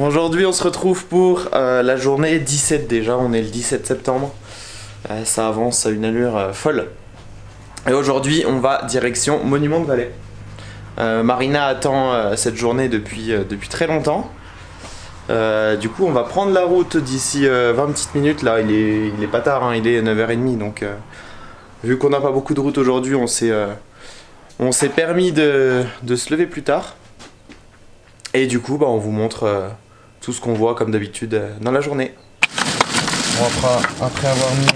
Bon, aujourd'hui on se retrouve pour la journée 17 déjà, on est le 17 septembre. Ça avance à une allure folle. Et aujourd'hui on va direction Monument de Vallée. Marina attend cette journée depuis très longtemps. Du coup on va prendre la route d'ici 20 petites minutes. Là il est pas tard, hein, il est 9h30, donc vu qu'on n'a pas beaucoup de route aujourd'hui, on s'est permis de se lever plus tard. Et du coup on vous montre tout ce qu'on voit comme d'habitude dans la journée. Bon, après avoir mis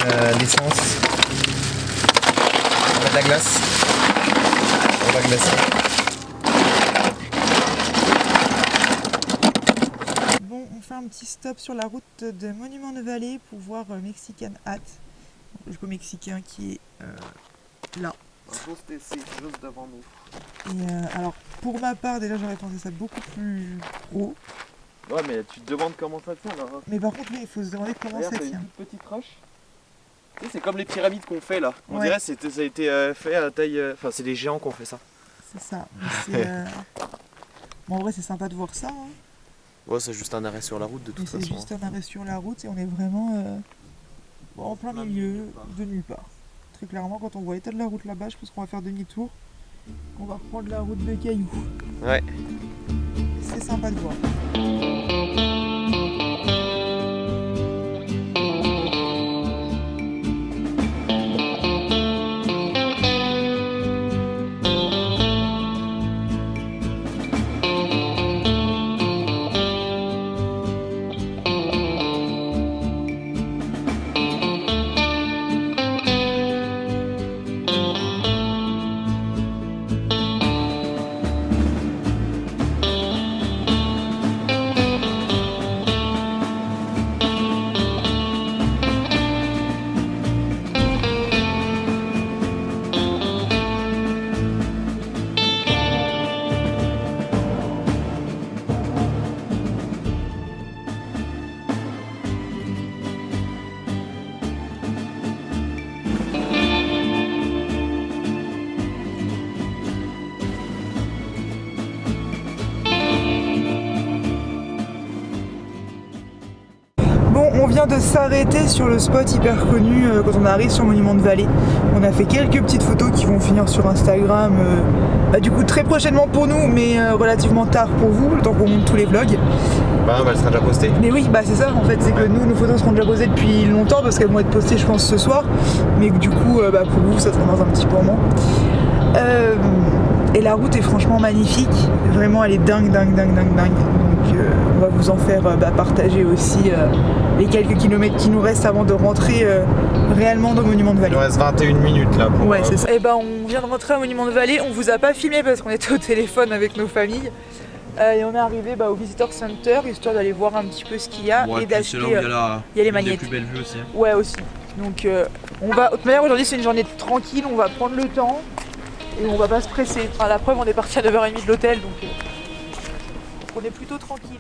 l'essence, on met de la glace. On va glacer. Bon, on fait un petit stop sur la route de Monument de Vallée pour voir Mexican Hat, le jeu mexicain qui est là. C'est juste devant nous. Et alors, pour ma part, déjà j'aurais pensé ça beaucoup plus gros. Ouais, mais tu te demandes comment ça tient là. Mais par contre, oui, il faut se demander comment ça tient. Une petite roche. Tu sais, c'est comme les pyramides qu'on fait là. On Ouais. dirait que ça a été fait à la taille. Enfin, c'est les géants qui ont fait ça. C'est ça. Mais bon, en vrai, c'est sympa de voir ça. Hein. Ouais, c'est juste un arrêt sur la route de Mais toute c'est façon. juste un arrêt sur la route et on est vraiment en plein milieu de nulle part. Très clairement, quand on voit l'état de la route là-bas, je pense qu'on va faire demi-tour. On va reprendre la route de Cailloux. Ouais. C'est sympa de voir. Bon, on vient de s'arrêter sur le spot hyper connu quand on arrive sur Monument de Vallée. On a fait quelques petites photos qui vont finir sur Instagram, du coup très prochainement pour nous, mais relativement tard pour vous, le temps qu'on monte tous les vlogs. Bah, elle sera déjà postée. Mais oui, bah c'est ça en fait, c'est que nous, nos photos seront déjà posées depuis longtemps parce qu'elles vont être postées, je pense, ce soir. Mais du coup, pour vous, ça sera dans un petit moment. Et la route est franchement magnifique, vraiment elle est dingue. Donc on va vous en faire partager aussi les quelques kilomètres qui nous restent avant de rentrer réellement dans le Monument de Vallée. Il nous reste 21 minutes là pour. Ouais, c'est ça. Et on vient de rentrer au Monument de Vallée, on vous a pas filmé parce qu'on était au téléphone avec nos familles. Et on est arrivé au Visitor Center histoire d'aller voir un petit peu ce qu'il y a et d'acheter. Il y a les magnettes. Plus belles vues aussi. Hein. Ouais, aussi. Donc on va. De toute manière, aujourd'hui c'est une journée tranquille, on va prendre le temps. Et on va pas se presser. Enfin, la preuve, on est parti à 9h30 de l'hôtel, donc on est plutôt tranquille.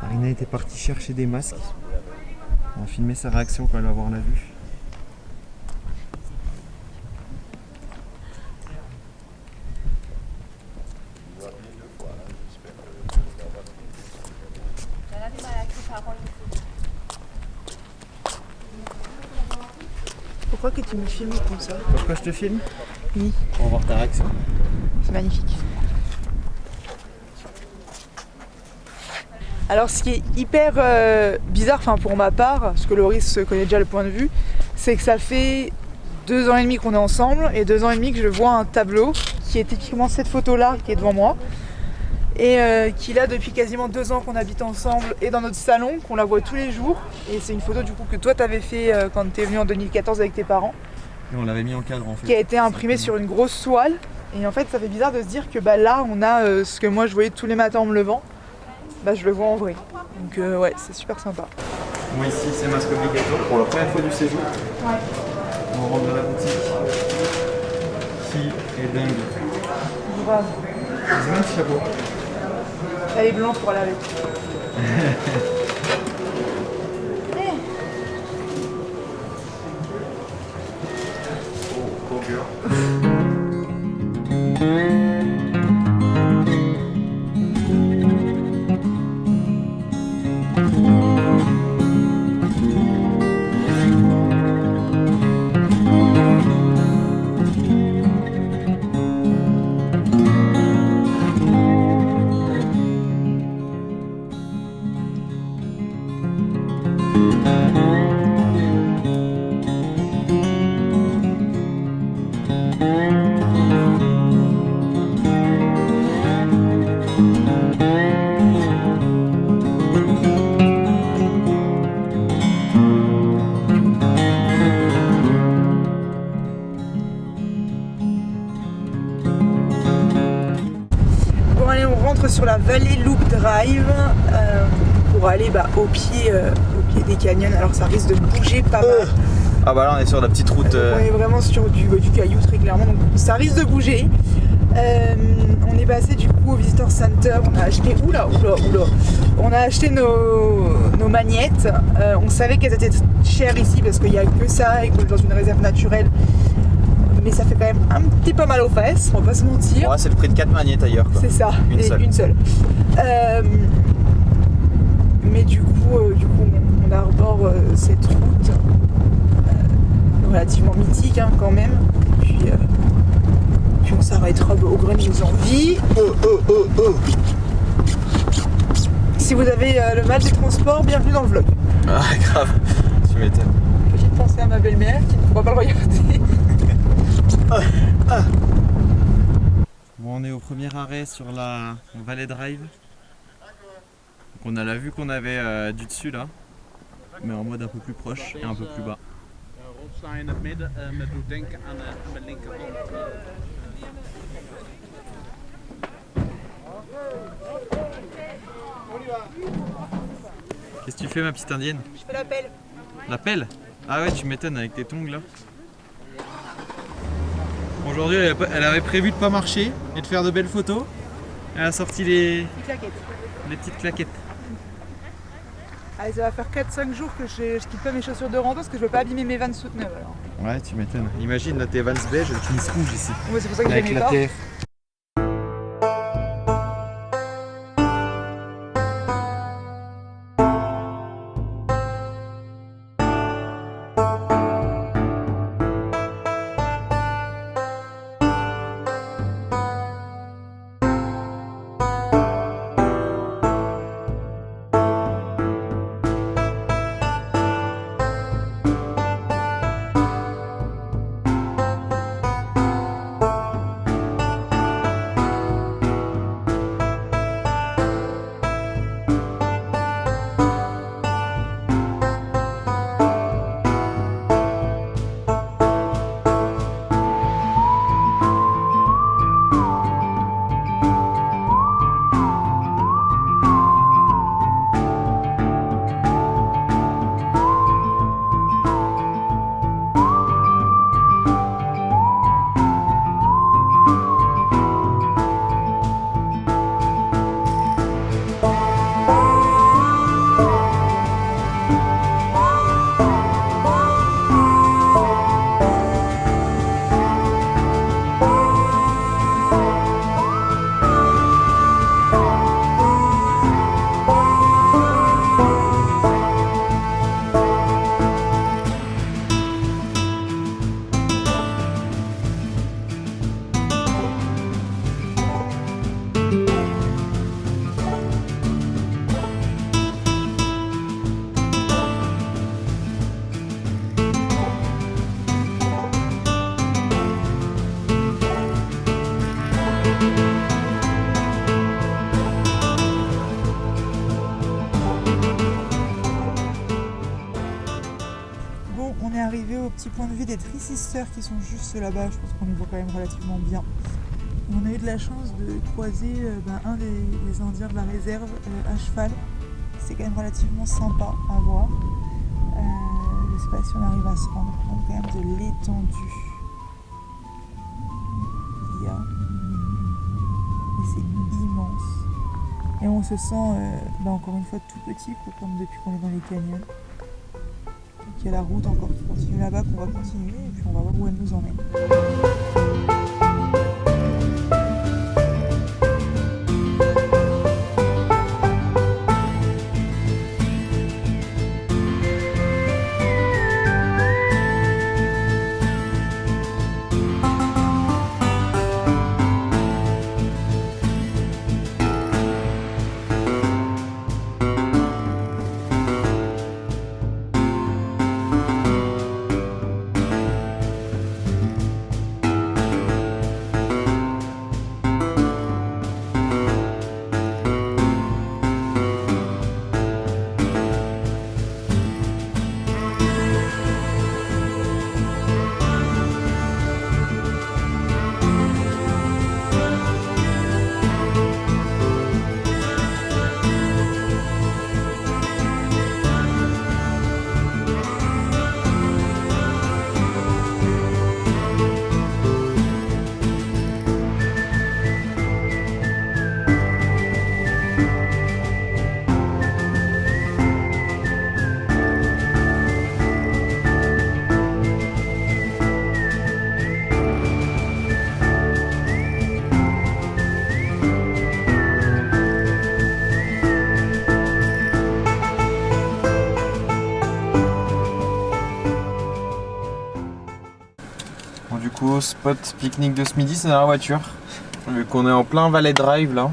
Marina était partie chercher des masques. On va filmer sa réaction quand elle va voir la vue. Pourquoi que tu me filmes comme ça? Pourquoi je te filme? Oui. Pour voir ta réaction. C'est magnifique. Alors ce qui est hyper bizarre, enfin pour ma part, parce que Loris connaît déjà le point de vue, c'est que ça fait 2 ans et demi qu'on est ensemble et 2 ans et demi que je vois un tableau qui est typiquement cette photo-là qui est devant moi et qui là depuis quasiment 2 ans qu'on habite ensemble et dans notre salon, qu'on la voit tous les jours. Et c'est une photo du coup que toi t'avais fait quand t'es venu en 2014 avec tes parents. Et on l'avait mis en cadre en fait. Qui a été imprimée sur une grosse toile. Et en fait ça fait bizarre de se dire que bah, là on a ce que moi je voyais tous les matins en me levant, bah je le vois en vrai. Donc ouais, c'est super sympa. Bon, ici c'est masque obligatoire pour la première fois du séjour. Ouais. On rentre dans la boutique qui est dingue. Grave. C'est même petit chapeau. Elle est blanche pour aller avec. Oh, girl. Sur la vallée Loop Drive pour aller au pied des canyons. Alors ça risque de bouger pas mal. Ah bah là on est sur la petite route. On est vraiment sur du caillou très clairement, donc ça risque de bouger. On est passé du coup au Visitor Center, on a acheté on a acheté nos magnettes. On savait qu'elles étaient chères ici parce qu'il n'y a que ça et qu'on est dans une réserve naturelle. Mais ça fait quand même un petit peu mal aux fesses, on va pas se mentir. Ouais, c'est le prix de 4 magnettes ailleurs. C'est ça, une seule. Mais du coup on arbore cette route relativement mythique hein, quand même. Puis on s'arrêtera au gré de nos envies. Si vous avez le mal des transports, bienvenue dans le vlog. Ah grave, tu m'étonnes. Petite pensée à ma belle-mère qui ne pourra pas le regarder. Bon, on est au premier arrêt sur la Valley Drive. Donc on a la vue qu'on avait du dessus là, mais en mode un peu plus proche et un peu plus bas. Qu'est-ce que tu fais ma petite indienne? Je fais la pelle. La pelle? Ah ouais, tu m'étonnes avec tes tongs là. Aujourd'hui elle avait prévu de pas marcher et de faire de belles photos. Elle a sorti les petites claquettes. Allez, ça va faire 4-5 jours que je quitte pas mes chaussures de rando parce que je veux pas abîmer mes Vans toutes neuves alors. Ouais, tu m'étonnes. Imagine là tes Vans beige qui finissent rouges ici. Ouais, c'est pour ça que j'ai Avec mis la pas. TF. petit point de vue des Three Sisters qui sont juste là-bas. Je pense qu'on les voit quand même relativement bien. On a eu de la chance de croiser un des Indiens de la réserve à cheval. C'est quand même relativement sympa à voir. Je ne sais pas si on arrive à se rendre compte quand même de l'étendue qu'il y a. Et c'est immense. Et on se sent encore une fois tout petit, comme depuis qu'on est dans les canyons. Donc il y a la route encore qui continue là-bas, qu'on va continuer et puis on va voir où elle nous emmène. Bon, du coup, spot pique-nique de ce midi, c'est dans la voiture. Vu qu'on est en plein Valley Drive là.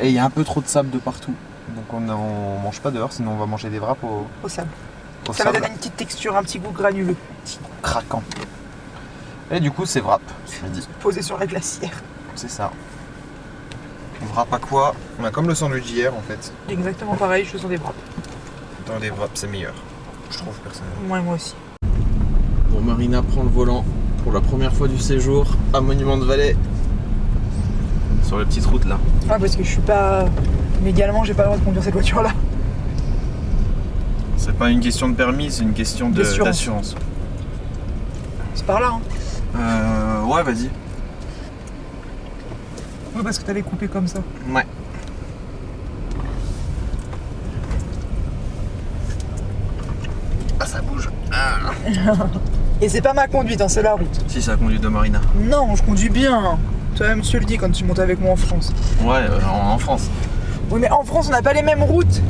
Et il y a un peu trop de sable de partout. Donc on mange pas dehors, sinon on va manger des wraps au sable. Au Ça sable. va donner une petite texture, un petit goût granuleux. Craquant. Et du coup, c'est wrap ce midi. Posé sur la glacière. C'est ça. Wrap à quoi? On a comme le sandwich d'hier en fait. Exactement pareil, je sens des wraps. Dans les wraps, c'est meilleur. Je trouve personnellement. Moi aussi. Bon, Marina prend le volant pour la première fois du séjour à Monument de Vallée. Sur la petite route là. Ah, parce que je suis pas. Légalement, j'ai pas le droit de conduire cette voiture là. C'est pas une question de permis, c'est une question d'assurance. C'est par là, hein. Ouais, vas-y. Ouais, parce que t'avais coupé comme ça. Ouais. Ah, ça bouge. Ah. Et c'est pas ma conduite, hein, c'est la route. Si, c'est la conduite de Marina. Non, je conduis bien. Toi-même, tu le dis quand tu montes avec moi en France. Ouais, en France. Oui, mais en France, on n'a pas les mêmes routes.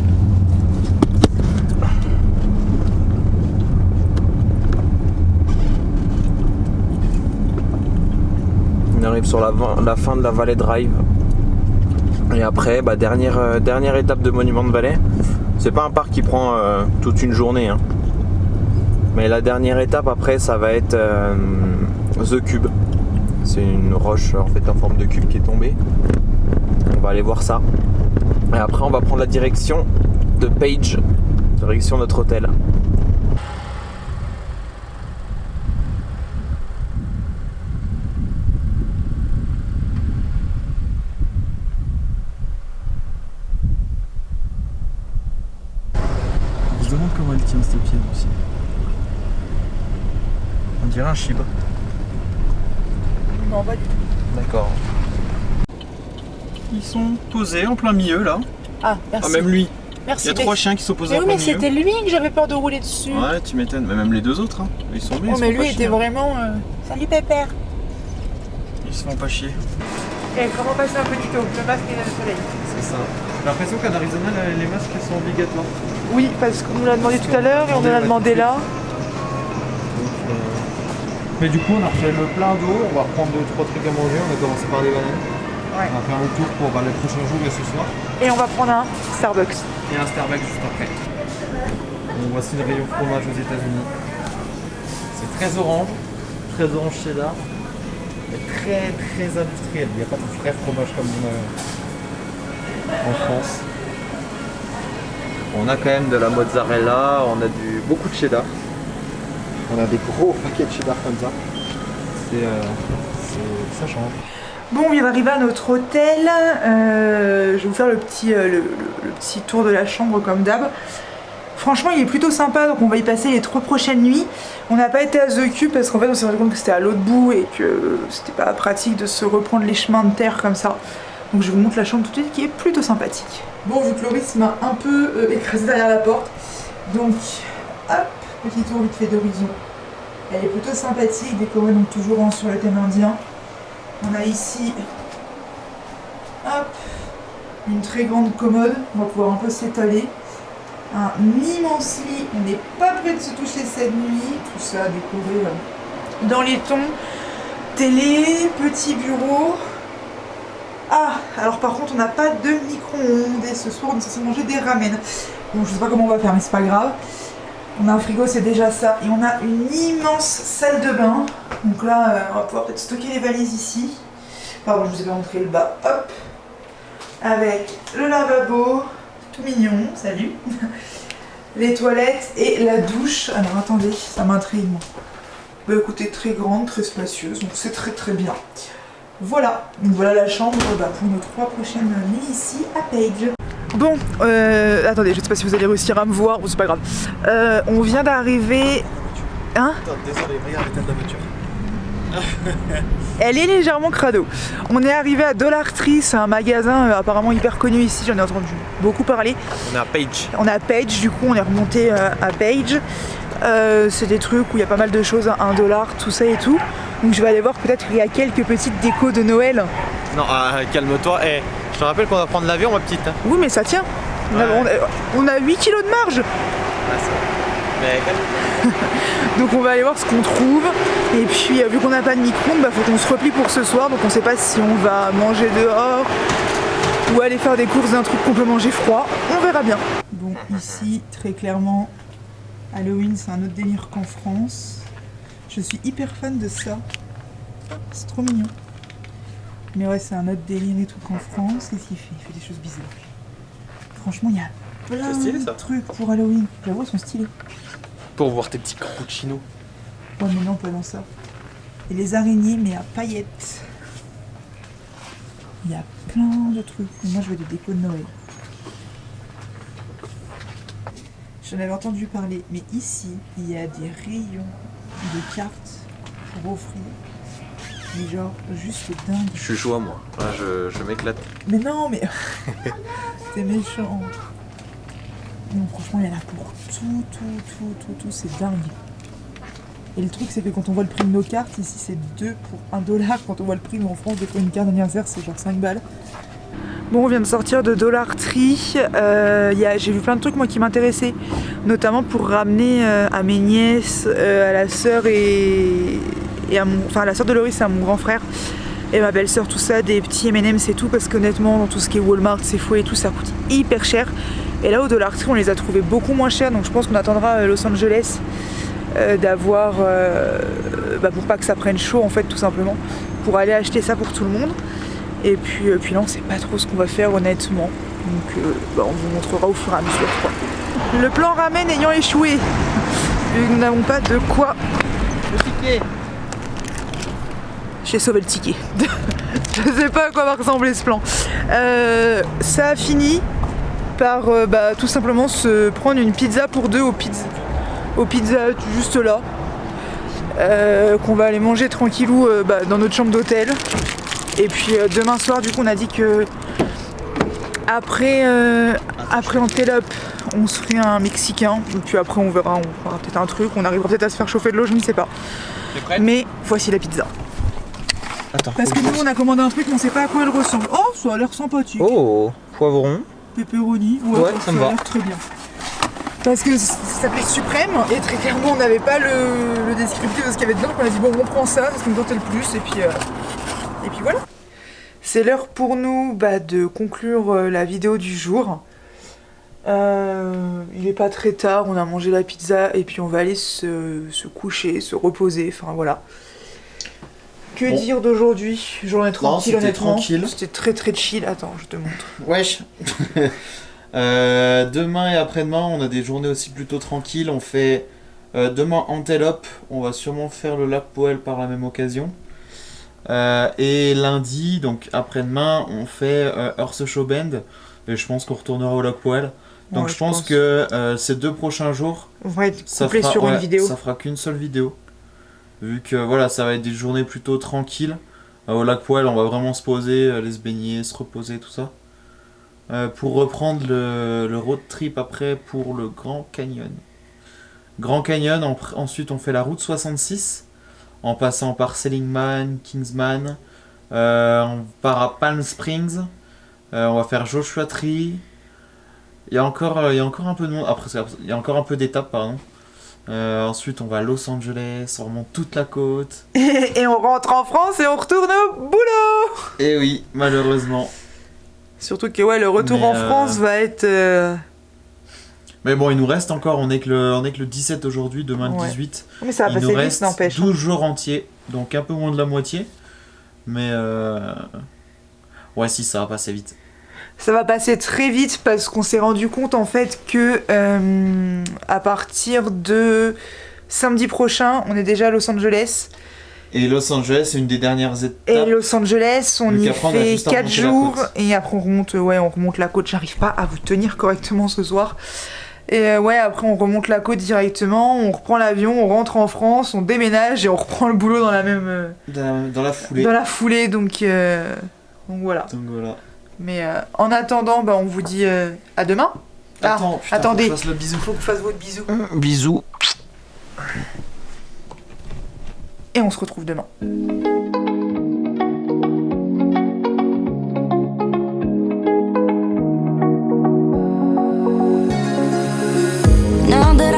On arrive sur la fin de la Valley Drive. Et après, dernière étape de Monument de Vallée. C'est pas un parc qui prend toute une journée. Hein. Mais la dernière étape après, ça va être The Cube. C'est une roche en fait en forme de cube qui est tombée. On va aller voir ça. Et après, on va prendre la direction de Page, direction notre hôtel. Je me demande comment elle tient cette pierre aussi. On dirait un Shiba. Non, pas du tout. D'accord. Ils sont posés en plein milieu là. Ah, merci. Ah, même lui. Merci. Il y a 3 chiens qui sont posés en mais plein oui, mais milieu. c'était lui que j'avais peur de rouler dessus. Ouais, tu m'étonnes. Mais même les deux autres, hein. Ils sont bien. Oh, mais lui était vraiment. Salut Pépère. Ils se font pas chier. Et comment passer un petit tôt? Le masque et le soleil. C'est ça. J'ai l'impression qu'en Arizona, les masques sont obligatoires. Oui, parce qu'on nous l'a demandé tout à l'heure et on nous l'a demandé là. Mais du coup, on a refait le plein d'eau. On va reprendre 2-3 trucs à manger. On a commencé par des bananes. Ouais. On va faire le tour pour les prochains jours et ce soir. Et on va prendre un Starbucks. Et un Starbucks juste après. Donc voici le rayon fromage aux États-Unis. C'est très orange cheddar, mais très industriel. Il n'y a pas de frais fromage comme en France. On a quand même de la mozzarella, on a beaucoup de cheddar. On a des gros paquets de cheddar comme ça. Ça change. Bon, on vient d'arriver à notre hôtel. Je vais vous faire le petit tour de la chambre comme d'hab. Franchement, il est plutôt sympa, donc on va y passer les 3 prochaines nuits. On n'a pas été à The Cube parce qu'en fait, on s'est rendu compte que c'était à l'autre bout et que c'était pas pratique de se reprendre les chemins de terre comme ça. Donc je vous montre la chambre tout de suite qui est plutôt sympathique. Bon, vu que Loris m'a un peu écrasé derrière la porte, donc hop, petit tour vite fait d'horizon. Elle est plutôt sympathique, décorée donc toujours sur le thème indien. On a ici, hop, une très grande commode, on va pouvoir un peu s'étaler. Un immense lit, on n'est pas prêt de se toucher cette nuit, tout ça décoré dans les tons. Télé, petit bureau. Ah, alors par contre on n'a pas de micro-ondes et ce soir on est censé manger des ramen. Bon, je sais pas comment on va faire mais c'est pas grave. On a un frigo, c'est déjà ça. Et on a une immense salle de bain. Donc là, on va pouvoir peut-être stocker les valises ici. Pardon, je vous ai pas montré le bas. Hop. Avec le lavabo, tout mignon, salut. Les toilettes et la douche. Alors attendez, ça m'intrigue moi. Bah écoutez, très grande, très spacieuse, donc c'est très très bien. Voilà, donc voilà la chambre pour nos 3 prochaines nuits ici à Page. Bon, attendez, je sais pas si vous allez réussir à me voir, bon, c'est pas grave. On vient d'arriver. Hein? Attends, désolé, regarde l'état de la voiture. Elle est légèrement crado. On est arrivé à Dollar Tree, c'est un magasin apparemment hyper connu ici, j'en ai entendu beaucoup parler. On est à Page. On est à Page, du coup on est remonté à Page. C'est des trucs où il y a pas mal de choses à 1 $, tout ça et tout. Donc je vais aller voir, peut-être qu'il y a quelques petites décos de Noël. Non, calme-toi. Eh, je te rappelle qu'on va prendre l'avion, ma petite. Oui, mais ça tient. On a 8 kilos de marge. Mais Donc on va aller voir ce qu'on trouve. Et puis vu qu'on n'a pas de micro-ondes, faut qu'on se replie pour ce soir. Donc on sait pas si on va manger dehors ou aller faire des courses d'un truc qu'on peut manger froid. On verra bien. Bon, ici, très clairement, Halloween, c'est un autre délire qu'en France. Je suis hyper fan de ça. C'est trop mignon. Mais ouais, c'est un autre délire et tout qu'en France. Qu'est-ce qu'il fait? Il fait des choses bizarres. Franchement, il y a plein de trucs pour Halloween. J'avoue, ils sont stylés. pour voir tes petits cappuccinos. Ouais, mais non, pas dans ça. Et les araignées, mais à paillettes. Il y a plein de trucs. Moi, je veux des décos de Noël. J'en avais entendu parler, mais ici, il y a des rayons de cartes pour offrir. Mais genre, juste dingue. Je suis joie, moi. Là, je m'éclate. Mais non, mais... T'es méchant. Non, franchement, il y en a pour tout, c'est dingue. Et le truc, c'est que quand on voit le prix de nos cartes, ici, c'est 2 pour 1 $. Quand on voit le prix, en France, pour une carte d'anniversaire, c'est genre 5 balles. Bon, on vient de sortir de Dollar Tree. J'ai vu plein de trucs, moi, qui m'intéressaient. Notamment pour ramener à mes nièces, à la sœur et à la sœur de Loris et à mon grand frère et ma belle-sœur, tout ça, des petits M&M's et tout, parce qu'honnêtement, dans tout ce qui est Walmart, Sephora et tout, ça coûte hyper cher. Et là, au Dollar Tree, on les a trouvés beaucoup moins chers, donc je pense qu'on attendra Los Angeles d'avoir, pour pas que ça prenne chaud, en fait, tout simplement, pour aller acheter ça pour tout le monde. Et puis là, on sait pas trop ce qu'on va faire, honnêtement. Donc, on vous montrera au fur et à mesure, quoi. Le plan ramen ayant échoué, nous n'avons pas de quoi. Le ticket. J'ai sauvé le ticket. Je sais pas à quoi va ressembler ce plan. Ça a fini par tout simplement se prendre une pizza pour deux au Pizza Hut, juste là. Qu'on va aller manger tranquillou dans notre chambre d'hôtel. Et puis demain soir, du coup, on a dit que après Antelope, on se ferait un mexicain. Et puis après, on verra, on fera peut-être un truc. On arrivera peut-être à se faire chauffer de l'eau, je ne sais pas. Mais voici la pizza. Attends, parce que nous, on a commandé un truc, mais on sait pas à quoi elle ressemble. Oh, ça a l'air sympathique. Oh, poivron. Pepperoni. Ouais, ça me va. A l'air très bien. Parce que ça s'appelait Suprême et très clairement on n'avait pas le descriptif de ce qu'il y avait dedans, donc on a dit bon on prend ça, c'est ce qui nous tentait le plus et puis voilà. C'est l'heure pour nous de conclure la vidéo du jour. Il est pas très tard, on a mangé la pizza et puis on va aller se coucher, se reposer, enfin voilà. Que dire d'aujourd'hui? Journée tranquille, honnêtement. C'était très très chill. Attends, je te montre. Wesh. Demain et après-demain, on a des journées aussi plutôt tranquilles. On fait Demain, Antelope, on va sûrement faire le lac Powell par la même occasion. Et lundi, donc après-demain, on fait Earth Show Bend. Et je pense qu'on retournera au lac Powell. Donc Ouais, je pense que ces 2 prochains jours, On va être ça couplé fera, sur une vidéo. ça fera qu'une seule vidéo. Vu que voilà, ça va être des journées plutôt tranquilles. Au lac Powell, on va vraiment se poser, aller se baigner, se reposer, tout ça. Pour reprendre le road trip après pour le Grand Canyon. Grand Canyon, ensuite on fait la route 66 en passant par Seligman, Kingsman. On part à Palm Springs. On va faire Joshua Tree. Il y a encore un peu de monde. Après, il y a encore un peu d'étapes, pardon. Ensuite, on va à Los Angeles, on remonte toute la côte. Et on rentre en France et on retourne au boulot. Et oui, malheureusement. Surtout que le retour Mais, en France va être... Mais bon, il nous reste encore, on est que le 17 aujourd'hui, demain le 18. Mais ça va Il passer nous vite, reste n'empêche. 12 jours entiers, donc un peu moins de la moitié. Mais ouais, si, ça va passer vite. Ça va passer très vite parce qu'on s'est rendu compte en fait que à partir de samedi prochain, on est déjà à Los Angeles. Et Los Angeles, c'est une des dernières étapes. Et Los Angeles, on Donc y après, on a fait juste à 4 remonter la jours côte. et après on remonte la côte. J'arrive pas à vous tenir correctement ce soir. Et après on remonte la côte directement, on reprend l'avion, on rentre en France, on déménage et on reprend le boulot dans la même Dans la foulée. dans la foulée. Donc voilà. Donc voilà. Mais en attendant, on vous dit à demain. Attends, putain, attendez. faut que je fasse le bisou. Faut que je fasse votre bisou. Bisous. Et on se retrouve demain. Now that